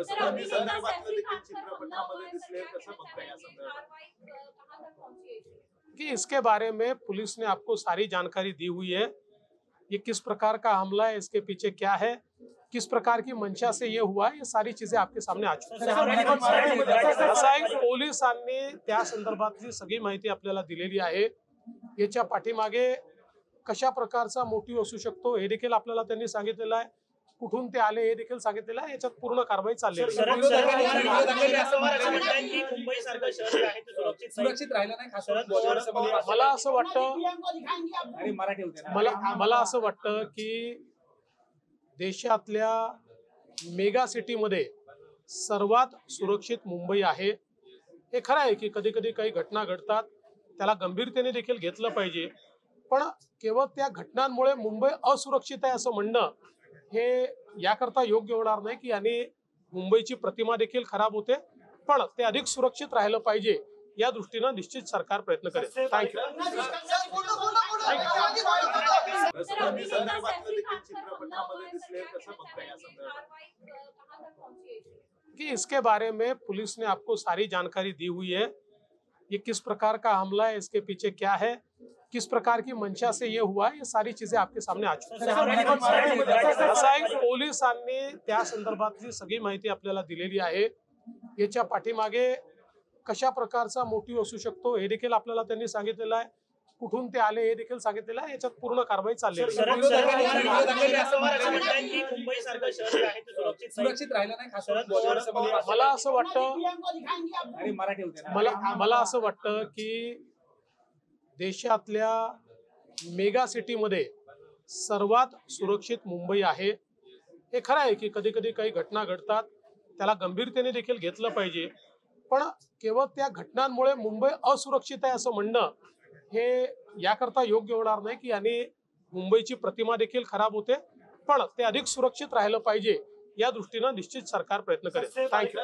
प्रकरणी संदर्भातलं देखील चित्रपटामध्ये दिसले, कसं बघताय या संदर्भात? कि इसके बारे में पुलिस ने आपको सारी जानकारी दी हुई है। ये किस प्रकार का हमला है, इसके पीछे क्या है, किस प्रकार की मंशा से ये हुआ, ये सारी चीजें आपके सामने आ चुकी हैं। असं आहे, पोलिसांनी त्या संदर्भातली सगळी माहिती आपल्याला दिलेली आहे। याच्या पाठीमागे कशा प्रकारचा मोटिव्ह असू शकतो हे देखील आपल्याला त्यांनी सांगितलेलं आहे। कुठून ते आले हे देखील सांगितलेलं आहे। याच्यात पूर्ण कारवाई चाललेली आहे। सुरक्षित राहिलं नाही, खास मला असं वाटतं की देशातल्या मेगा सिटीमध्ये सर्वात सुरक्षित मुंबई आहे। हे खरं आहे की कधी कधी काही घटना घडतात, त्याला गंभीरतेने देखील घेतलं पाहिजे, पण केवळ त्या घटनांमुळे मुंबई असुरक्षित आहे असं म्हणणं हे याकरता योग्य होणार नाही की याने मुंबईची प्रतिमा देखील खराब होते, पण ते अधिक सुरक्षित राहिलं पाहिजे या दृष्टीने निश्चित सरकार प्रयत्न करेल। थँक्यू। प्रकरणी संदर्भातलं देखील चित्रपटामध्ये दिसले, कसं बघताय या संदर्भात? कि इसके बारे में पुलिस ने आपको सारी जानकारी दी हुई है। ये किस प्रकार का हमला है, इसके पीछे क्या है, किस प्रकार की मंशा से ये हुआ, ये सारी चीजें आपके सामने आ चुकी हैं। असं आहे, पोलिसांनी त्या संदर्भातली सगळी माहिती आपल्याला दिलेली आहे। याच्या पाठीमागे कशा प्रकारचा मोटिव्ह असू शकतो हे देखील आपल्याला त्यांनी सांगितलेलं आहे। कुठून ते आले हे देखील सांगितलेलं आहे। याच्यात पूर्ण कारवाई चाललेली आहे। सुरक्षित राहिलं नाही, खास मला असं वाटतं की देशातल्या मेगा सिटीमध्ये सर्वात सुरक्षित मुंबई आहे। हे खरं आहे की कधी कधी काही घटना घडतात, त्याला गंभीरतेने देखील घेतलं पाहिजे, पण केवळ त्या घटनांमुळे मुंबई असुरक्षित आहे असं म्हणणं हे याकरता योग्य होणार नाही की याने मुंबईची प्रतिमा देखील खराब होते, पण ते अधिक सुरक्षित राहिलं पाहिजे या दृष्टीने निश्चित सरकार प्रयत्न करेल। थँक्यू।